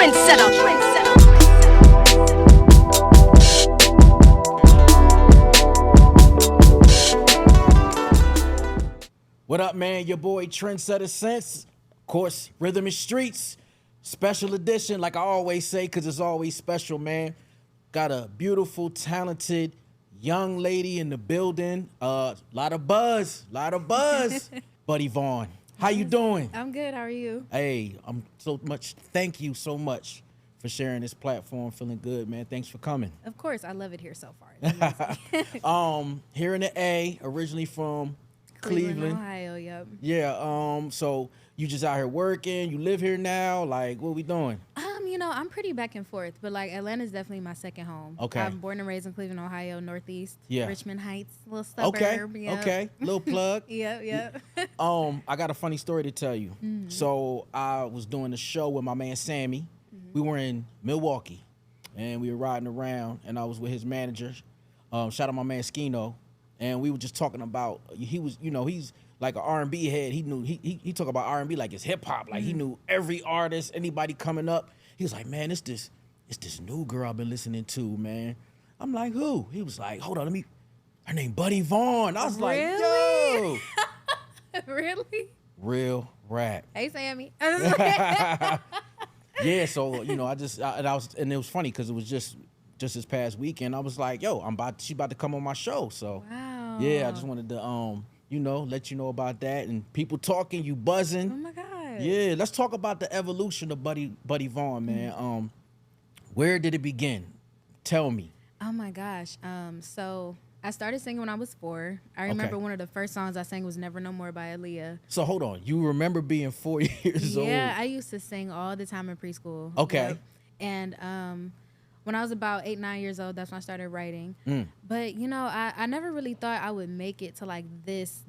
What up, man? Your boy TrendsetterSense. Of course, Rhythm and Streets. Special edition, like I always say, because it's always special, man. Got a beautiful, talented young lady in the building. Lot of buzz. Buddy Vonn. How you doing? I'm good. How are you? Hey, thank you so much for sharing this platform. Feeling good, man. Thanks for coming. Of course. I love it here so far. Here in the A, originally from Cleveland, Ohio. Yep. Yeah. So you just out here working? You live here now? Like, what we doing? I'm pretty back and forth, but like Atlanta's definitely my second home. Okay. I'm born and raised in Cleveland, Ohio, Northeast. Yeah. Richmond Heights, little suburb. Okay. Little plug. Yep. I got a funny story to tell you. So I was doing a show with my man Sammy. We were in Milwaukee, and we were riding around, and I was with his manager. Shout out my man Skino. And we were just talking about, he's like an R&B head. He knew, he talk about R&B like it's hip hop. Like he knew every artist, anybody coming up. He was like, man, it's this new girl I've been listening to, man. I'm like, who? He was like, hold on, her name Buddy Vonn. I was like, yo. Really? Real rap. Hey, Sammy. Yeah, so, and it was funny because it was just this past weekend. I was like, yo, she's about to come on my show. So, wow. Yeah, I just wanted to, let you know about that. And people talking, you buzzing. Oh, my God. Yeah, let's talk about the evolution of Buddy Vonn, man. Where did it begin? Tell me. Oh, my gosh. So I started singing when I was 4. I remember one of the first songs I sang was Never No More by Aaliyah. So hold on. You remember being 4 years old? Yeah, I used to sing all the time in preschool. Okay. Yep. And when I was about 8, 9 years old, that's when I started writing. But, I never really thought I would make it to like this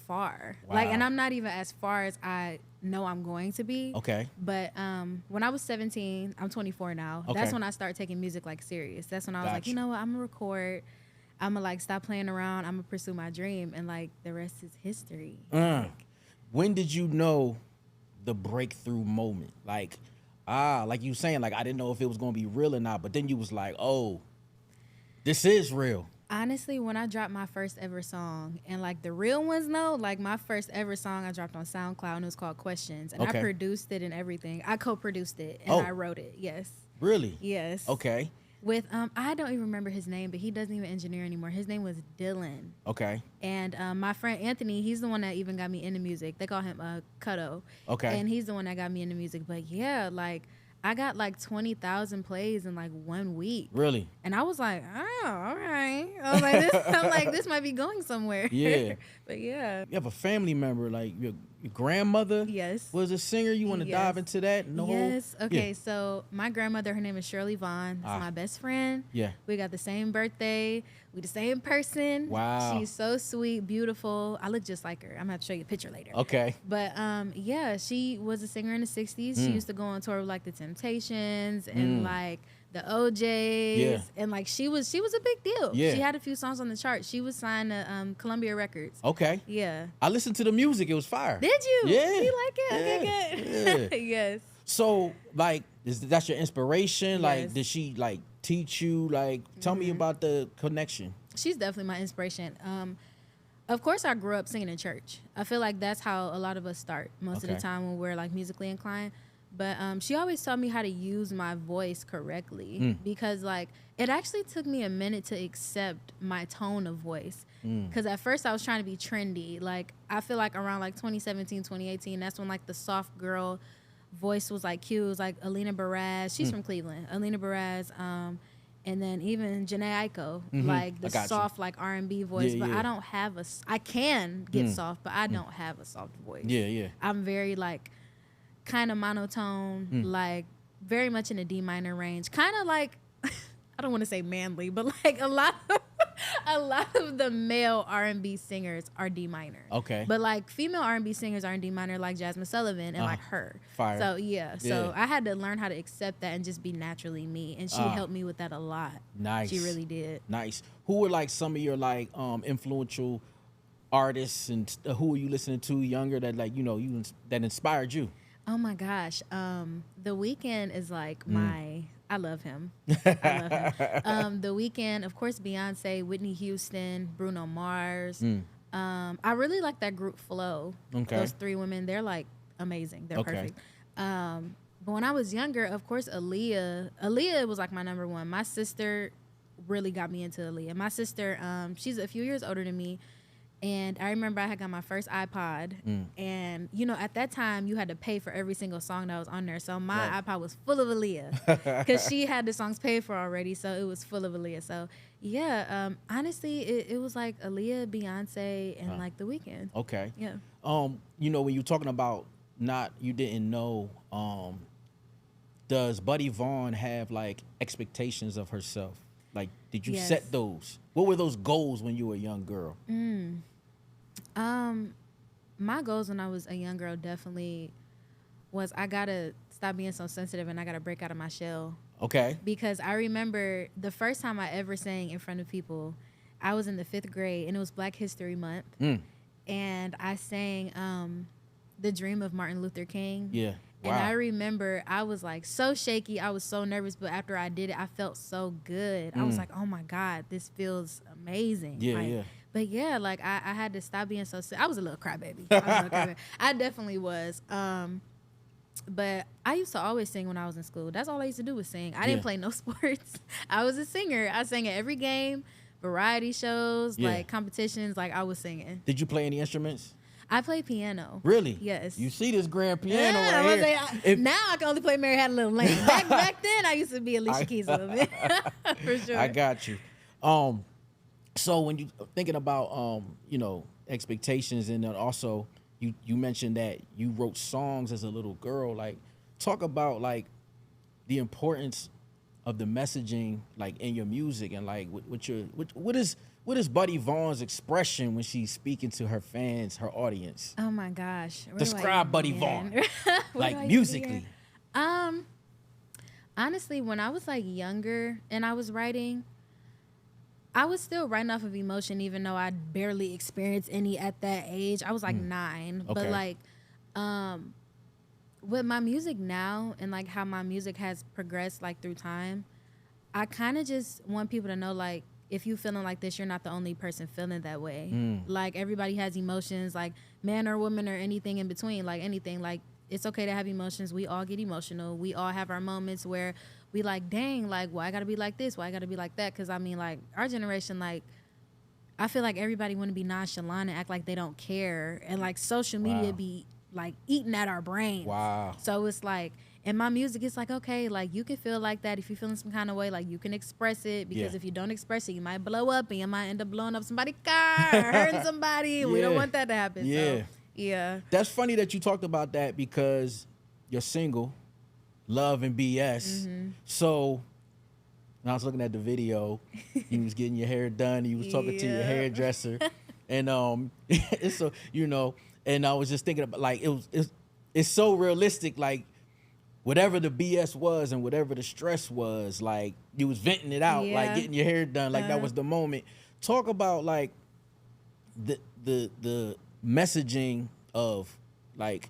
far. Wow. Like, and I'm not even as far as I know I'm going to be. Okay. But when I was 17, I'm 24 now. Okay. That's when I started taking music like serious. That's when I was like, Gotcha. you know what, I'm gonna record. I'm gonna like stop playing around. I'm gonna pursue my dream, and like the rest is history. When did you know the breakthrough moment? Like you saying, like I didn't know if it was gonna be real or not, but then you was like, oh, this is real. Honestly, when I dropped my first ever song, and like the real ones know, like my first ever song I dropped on SoundCloud, and it was called Questions, and Okay. I produced it and everything. I co-produced it and I wrote it. Yes. Really? Yes. Okay. With I don't even remember his name, but he doesn't even engineer anymore. His name was Dylan. Okay. And my friend Anthony, he's the one that even got me into music. They call him Cutto. Okay. And he's the one that got me into music. But yeah, like I got like 20,000 plays in like 1 week. Really? And I was like, oh, all right. I'm like, this might be going somewhere. Yeah. But yeah. You have a family member, like your grandmother Yes. was a singer. You want to Yes. dive into that? Yes. Okay. Yeah. So my grandmother, her name is Shirley Vonn. She's my best friend. Yeah. We got the same birthday. We the same person. Wow. She's so sweet, beautiful. I look just like her. I'm gonna have to show you a picture later. Okay. But yeah, she was a singer in the 60s. She used to go on tour with like the Temptations and like the OJs. Yeah. And like she was a big deal. Yeah. She had a few songs on the chart. She was signed to Columbia Records. Okay. Yeah. I listened to the music. It was fire. Did you? Yeah. You like it? Okay, good. Yes. So, like, that's your inspiration? Like, Yes. did she, like, teach you? Like, tell me about the connection. She's definitely my inspiration. Of course, I grew up singing in church. I feel like that's how a lot of us start most of the Okay. time when we're like musically inclined. But she always taught me how to use my voice correctly because like it actually took me a minute to accept my tone of voice. Because at first I was trying to be trendy. Like I feel like around like 2017, 2018, that's when like the soft girl voice was like cute. It was like Alina Baraz. She's from Cleveland. Alina Baraz. And then even Janae Aiko, like the soft like R&B voice. Yeah, but yeah. I don't have I can get soft, but I don't have a soft voice. Yeah. I'm very like kind of monotone, like very much in the D minor range. Kind of like, I don't want to say manly, but like a lot of the male R&B singers are D minor. Okay. But like female R&B singers are in D minor, like Jasmine Sullivan and like her. Fire. So yeah. So I had to learn how to accept that and just be naturally me. And she helped me with that a lot. Nice. She really did. Nice. Who were like some of your like influential artists and who were you listening to younger that like that inspired you? Oh my gosh. The Weeknd is like I love him. I love him. The Weeknd, of course, Beyonce, Whitney Houston, Bruno Mars. I really like that group Flow. Okay. Those three women, they're like amazing. They're perfect. But when I was younger, of course, Aaliyah was like my number one. My sister really got me into Aaliyah. My sister, she's a few years older than me. And I remember I had got my first iPod, and you know, at that time you had to pay for every single song that was on there. So my iPod was full of Aaliyah because she had the songs paid for already, so it was full of Aaliyah. So yeah, honestly, it was like Aaliyah, Beyonce, and like The Weeknd. Okay. Yeah. You know, when you're talking about you didn't know, does Buddy Vonn have like expectations of herself? Like, did you set those? What were those goals when you were a young girl? My goals when I was a young girl definitely was I gotta stop being so sensitive and I gotta break out of my shell. Okay. Because I remember the first time I ever sang in front of people, I was in the 5th grade and it was Black History Month. And I sang The Dream of Martin Luther King. Yeah. Wow. And I remember I was like so shaky. I was so nervous, but after I did it, I felt so good. I was like, oh my God, this feels amazing. Yeah, like, yeah. But yeah, like I had to stop being so sick. I was a little crybaby. I definitely was. But I used to always sing when I was in school. That's all I used to do was sing. I didn't play no sports. I was a singer. I sang at every game, variety shows, like competitions. Like I was singing. Did you play any instruments? I play piano. Really? Yes. You see this grand piano right here. Now I can only play Mary Had a Little Lamb. Back then I used to be Alicia Keys a little bit. For sure. I got you. So when you thinking about you know, expectations, and then also you mentioned that you wrote songs as a little girl. Like, talk about like the importance of the messaging like in your music, and like what is Buddy Vonn's expression when she's speaking to her fans, her audience? Oh my gosh. Describe Buddy Vonn. Like musically. Honestly, when I was like younger and I was writing, I was still writing off of emotion, even though I barely experienced any at that age. I was like 9. Okay. But like with my music now and like how my music has progressed like through time, I kind of just want people to know, like, if you feeling like this, you're not the only person feeling that way. Like, everybody has emotions, like man or woman or anything in between, like anything. Like, it's okay to have emotions. We all get emotional. We all have our moments where we like, dang, like, why I gotta be like this? Why I gotta be like that? Because I mean, like, our generation, like, I feel like everybody want to be nonchalant and act like they don't care, and like social media be like eating at our brains. Wow. So it's like, in my music, it's like, okay, like, you can feel like that if you're feeling some kind of way, like, you can express it, because if you don't express it, you might blow up and you might end up blowing up somebody's car, hurting somebody. We don't want that to happen. Yeah. So, yeah. That's funny that you talked about that, because you're single, Love and BS. So when I was looking at the video, you was getting your hair done, you was talking to your hairdresser, and so, you know, and I was just thinking about, like, it's so realistic, like, whatever the BS was and whatever the stress was, like, you was venting it out, like getting your hair done, like that was the moment. Talk about like the messaging of, like,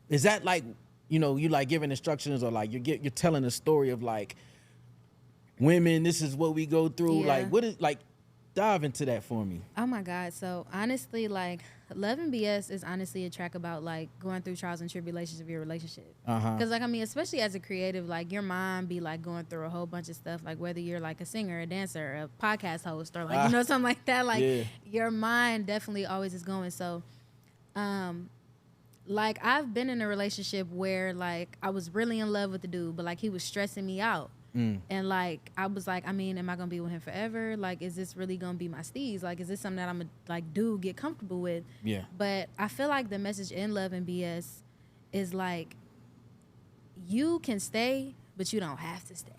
is that like, you know, you like giving instructions, or like you're telling a story of like, women, this is what we go through, like, what is, like, dive into that for me. Oh my God. So honestly, like, Love and BS is honestly a track about like going through trials and tribulations of your relationship. Because like, I mean, especially as a creative, like, your mind be like going through a whole bunch of stuff, like whether you're like a singer, a dancer, a podcast host, or like, you know, something like that. Like, your mind definitely always is going. So like, I've been in a relationship where like I was really in love with the dude, but like he was stressing me out. And like, I was like, I mean, am I gonna be with him forever? Like, is this really gonna be my steez? Like, is this something that I'm gonna like get comfortable with? Yeah. But I feel like the message in Love and BS is like, you can stay, but you don't have to stay.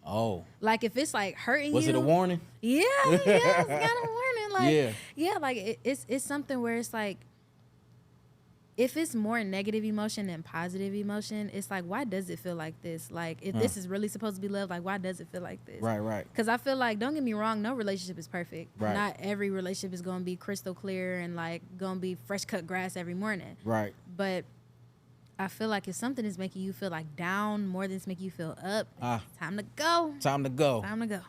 Oh. Like, if it's like hurting was you. Was it a warning? Yeah, it's kind of warning. Like, yeah, like it's something where it's like, if it's more negative emotion than positive emotion, it's like, why does it feel like this? Like, if this is really supposed to be love, like, why does it feel like this? Right. Because I feel like, don't get me wrong, no relationship is perfect. Right. Not every relationship is going to be crystal clear and, like, going to be fresh cut grass every morning. Right. But I feel like if something is making you feel like down more than it's making you feel up, it's time to go. Time to go. Time to go.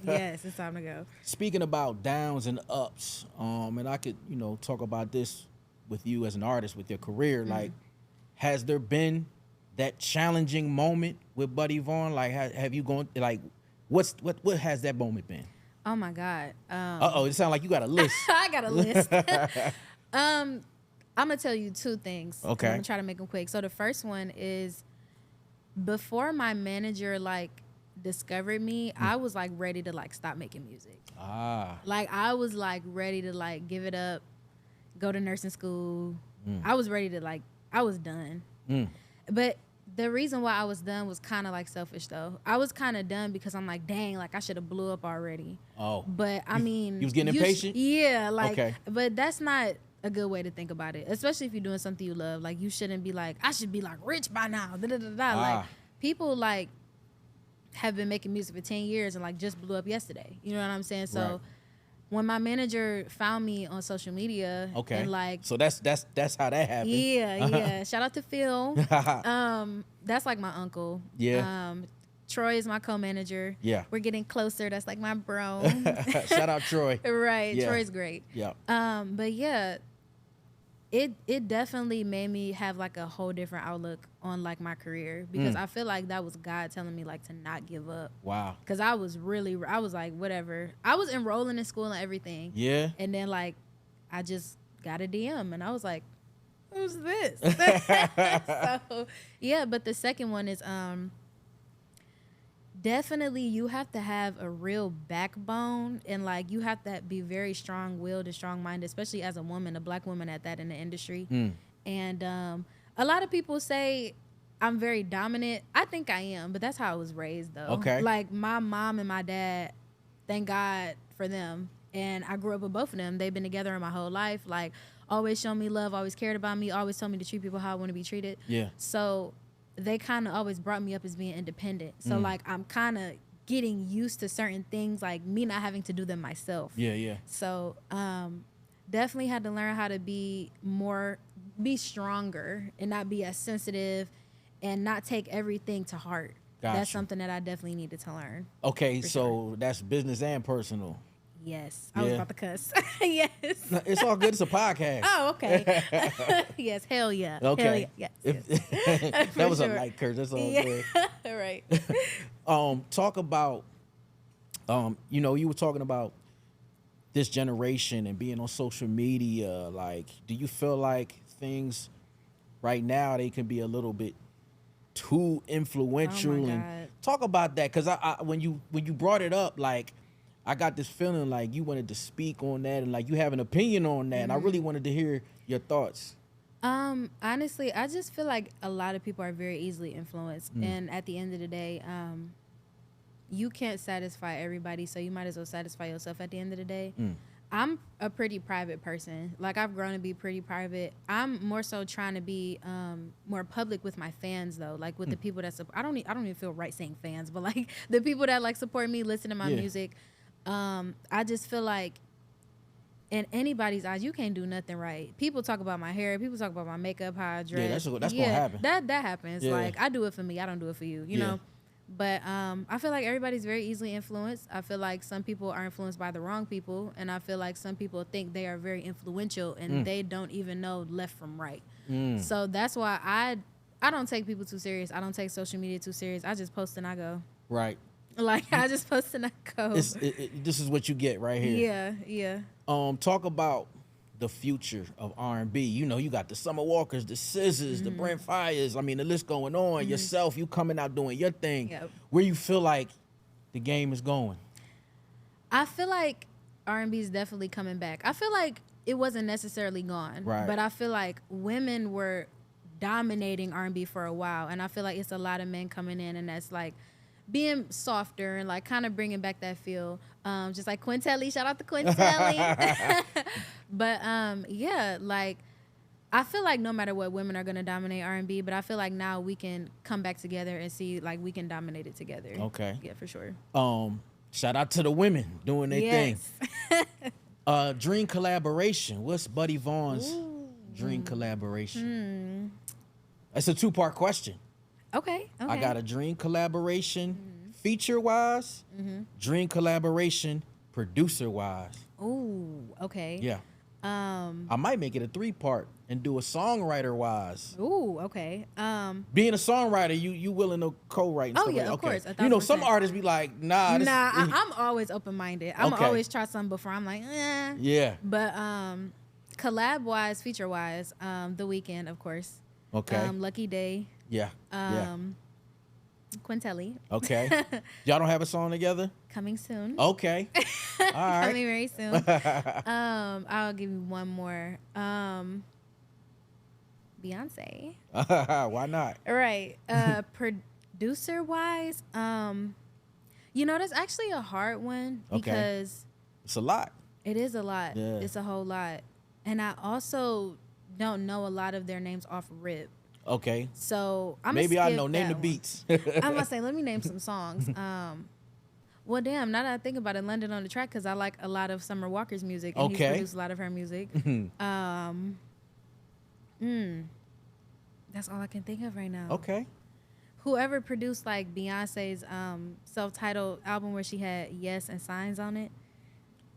Yes, it's time to go. Speaking about downs and ups, and I could, talk about this with you as an artist with your career. Like, has there been that challenging moment with Buddy Vonn? Like, have you gone, like, what has that moment been? Oh my God. It sounds like you got a list. I got a list. I'm gonna tell you two things. Okay. I'm gonna try to make them quick. So the first one is, before my manager like discovered me, I was like ready to like stop making music. Like I was like ready to like give it up, go to nursing school. I was ready to like, I was done. But the reason why I was done was kind of like selfish though. I was kind of done because I'm like, dang, like I should have blew up already. Oh. But I mean, you was getting impatient? Yeah, like, okay. But that's not a good way to think about it, especially if you're doing something you love. Like, you shouldn't be like, I should be like rich by now. Like, people like have been making music for 10 years and like just blew up yesterday. You know what I'm saying? So right. When my manager found me on social media, okay, and like, so that's how that happened. Yeah. Shout out to Phil. That's like my uncle. Yeah. Troy is my co-manager. Yeah. We're getting closer. That's like my bro. Shout out Troy. Right. Yeah. Troy's great. Yeah. But yeah, it definitely made me have like a whole different outlook on like my career, because I feel like that was God telling me like to not give up. Wow. Because I was like, whatever. I was enrolling in school and everything. Yeah. And then like I just got a DM and I was like, who's this? So yeah, but the second one is definitely you have to have a real backbone, and like you have to be very strong-willed and strong-minded, especially as a woman, a black woman at that, in the industry. And a lot of people say I'm very dominant. I think I am, but that's how I was raised though. Okay. Like my mom and my dad, thank God for them. And I grew up with both of them. They've been together my whole life. Like, always shown me love, always cared about me, always told me to treat people how I want to be treated. Yeah. So they kind of always brought me up as being independent. So like I'm kind of getting used to certain things, like me not having to do them myself. Yeah. So definitely had to learn how to be stronger and not be as sensitive and not take everything to heart. Gotcha. That's something that I definitely needed to learn. Okay, so that's business and personal. Yes. I was about to cuss. Yes. No, it's all good. It's a podcast. Oh, okay. Yes. Hell yeah. Okay. Hell yeah. Yes. That was sure. a light curse. That's all Yeah. good. Right. Talk about, you were talking about this generation and being on social media. Like, do you feel like things right now, they can be a little bit too influential? Oh my and God. talk about that, because I when you brought it up, like, I got this feeling like you wanted to speak on that and like you have an opinion on that, and I really wanted to hear your thoughts. Honestly, I just feel like a lot of people are very easily influenced, and at the end of the day, you can't satisfy everybody, so you might as well satisfy yourself at the end of the day. I'm a pretty private person. Like, I've grown to be pretty private. I'm more so trying to be more public with my fans, though. Like, with the people that support. I don't even feel right saying fans, but like the people that like support me, listen to my music. I just feel like in anybody's eyes, you can't do nothing right. People talk about my hair. People talk about my makeup, how I dress. Yeah, that's gonna happen. That happens. Yeah. Like, I do it for me. I don't do it for you. You know. But I feel like everybody's very easily influenced. I feel like some people are influenced by the wrong people, and I feel like some people think they are very influential and they don't even know left from right. So that's why I don't take people too serious. I don't take social media too serious. I just post and I go. Right. Like, I just post and I go. This is what you get right here. Yeah. Talk about the future of R&B. You got the Summer Walkers, the Scissors, the Brent Fires. I mean, the list going on. Yourself, you coming out doing your thing. Yep. Where you feel like the game is going? I feel like R&B is definitely coming back. I feel like it wasn't necessarily gone. Right. But I feel like women were dominating R&B for a while, and I feel like it's a lot of men coming in, and that's like being softer and like kind of bringing back that feel, just like Quintelli. Shout out to Quintelli. But yeah, like I feel like no matter what, women are gonna dominate R&B, but I feel like now we can come back together and see like we can dominate it together. Okay. Yeah, for sure. Shout out to the women doing their thing. Dream collaboration. What's Buddy Vonn's dream collaboration? It's a 2-part question. Okay. I got a dream collaboration feature-wise, dream collaboration producer-wise. Ooh, okay. Yeah. I might make it a 3-part and do a songwriter-wise. Ooh, okay. Being a songwriter, you willing to co-write and Oh, stuff yeah, like of that. course, You know, some 1,000%. artists be like, nah. I'm always open-minded. I'm Okay. always try something before I'm like, eh. Yeah. But collab-wise, feature-wise, The Weeknd, of course. Okay. Lucky Day. Yeah. Yeah. Quintelli. Okay. Y'all don't have a song together? Coming soon. Okay. All right. Coming very soon. I'll give you one more. Beyonce. Why not? Right. Producer wise, that's actually a hard one because it's a lot. it is a lot. Yeah. It's a whole lot. And I also don't know a lot of their names off rip. Okay. So maybe I know. Name the beats. I'm gonna say, let me name some songs. Well, damn, now that I think about it, London on the Track, because I like a lot of Summer Walker's music, and he's produced a lot of her music. That's all I can think of right now. Okay. Whoever produced like Beyonce's self-titled album where she had Yes and Signs on it.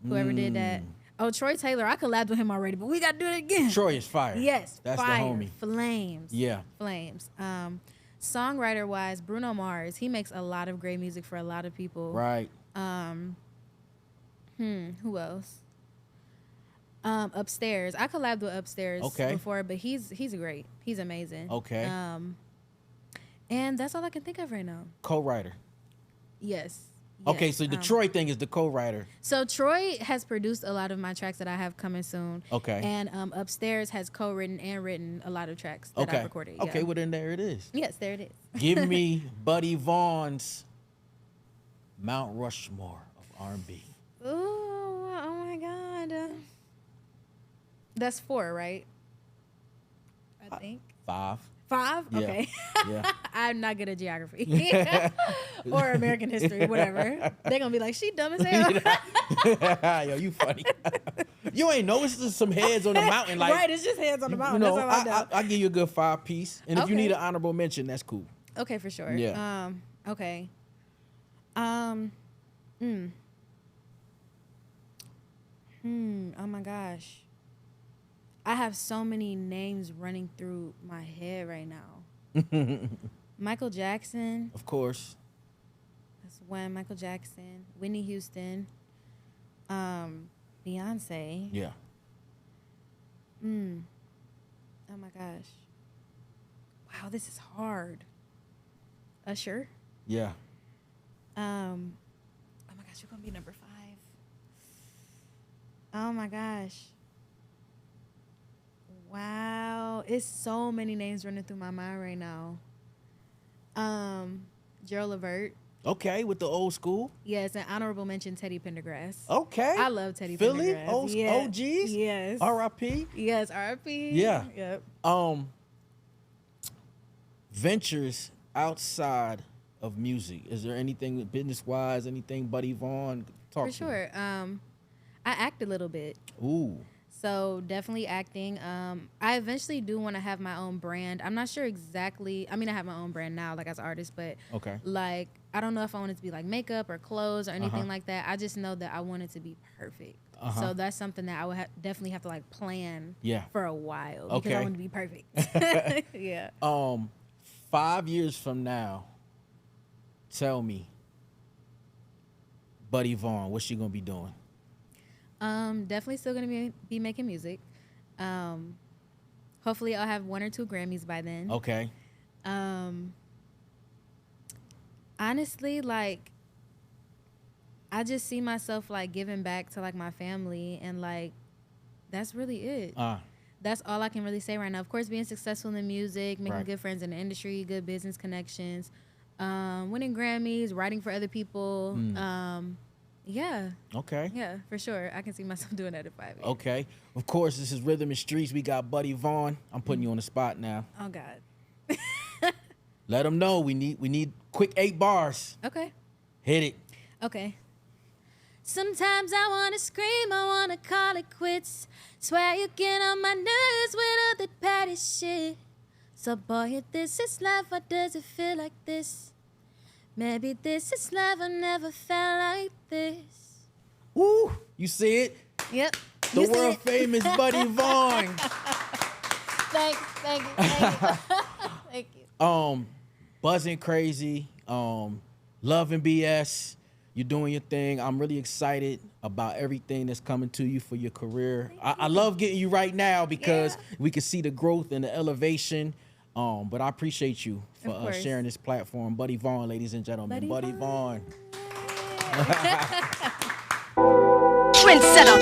Whoever did that. Oh, Troy Taylor. I collabed with him already, but we got to do it again. Troy is fire. Yes, that's fire. the homie. Flames. Yeah. Flames. Songwriter-wise, Bruno Mars. He makes a lot of great music for a lot of people. Right. Who else? Upstairs. I collabed with Upstairs before, but he's great. He's amazing. Okay. And that's all I can think of right now. Co-writer. Yes. Okay, so the Troy thing is the co-writer. So Troy has produced a lot of my tracks that I have coming soon. Okay. And Upstairs has co-written and written a lot of tracks that I've recorded. Yeah. Okay, well then there it is. Yes, there it is. Give me Buddy Vonn's Mount Rushmore of R&B. Ooh, oh my God. That's 4, right? I think. 5. 5? Yeah. Okay. Yeah. I'm not good at geography or American history, whatever. They're going to be like, she dumb as hell. Yo, you funny. You ain't know it's just some heads on the mountain. Like, right, it's just heads on the mountain. You know, that's all I know. I'll give you a good 5-piece. And if you Okay. need an honorable mention, that's cool. Okay, for sure. Yeah. Okay. Oh my gosh. I have so many names running through my head right now. Michael Jackson. Of course. That's one. Michael Jackson. Whitney Houston. Beyonce. Yeah. Oh my gosh. Wow, this is hard. Usher. Yeah. Oh my gosh, you're gonna be number 5. Oh my gosh. Wow, it's so many names running through my mind right now. Gerald Levert. Okay, with the old school. Yes, an honorable mention, Teddy Pendergrass. Okay. I love Teddy Philly, Pendergrass. OGs. Yes. R.I.P. Yes, R.I.P. Yeah. Yep. Ventures outside of music. Is there anything business-wise, anything Buddy Vonn? Talk For to sure. I act a little bit. Ooh. So definitely acting. I eventually do want to have my own brand. I'm not sure exactly. I mean, I have my own brand now, like as an artist, but Okay. like I don't know if I want it to be like makeup or clothes or anything like that. I just know that I want it to be perfect. So that's something that I would definitely have to like plan for a while because I want to be perfect. Yeah. 5 years from now, tell me, Buddy Vonn, what's she gonna be doing? Definitely still gonna be making music. Hopefully I'll have 1 or 2 Grammys by then. Okay. Honestly, like I just see myself like giving back to like my family and like that's really it. That's all I can really say right now. Of course, being successful in music, making good friends in the industry, good business connections, winning Grammys, writing for other people. Yeah. Okay. Yeah, for sure. I can see myself doing that in 5 years. Okay. Of course, this is Rhythm and Streets. We got Buddy Vonn. I'm putting you on the spot now. Oh God. Let them know we need quick 8 bars. Okay. Hit it. Okay. Sometimes I wanna scream, I wanna call it quits. Swear you get on my nerves with all the petty shit. So boy, if this is love, why does it feel like this? Maybe this is love, I never felt like this. Ooh, you see it? Yep. The world famous Buddy Vonn. Thank you. Thank you. Buzzing crazy. Love and BS. You're doing your thing. I'm really excited about everything that's coming to you for your career. I love getting you right now because we can see the growth and the elevation. But I appreciate you for sharing this platform. Buddy Vonn, ladies and gentlemen. Buddy Vonn. Trendsetter.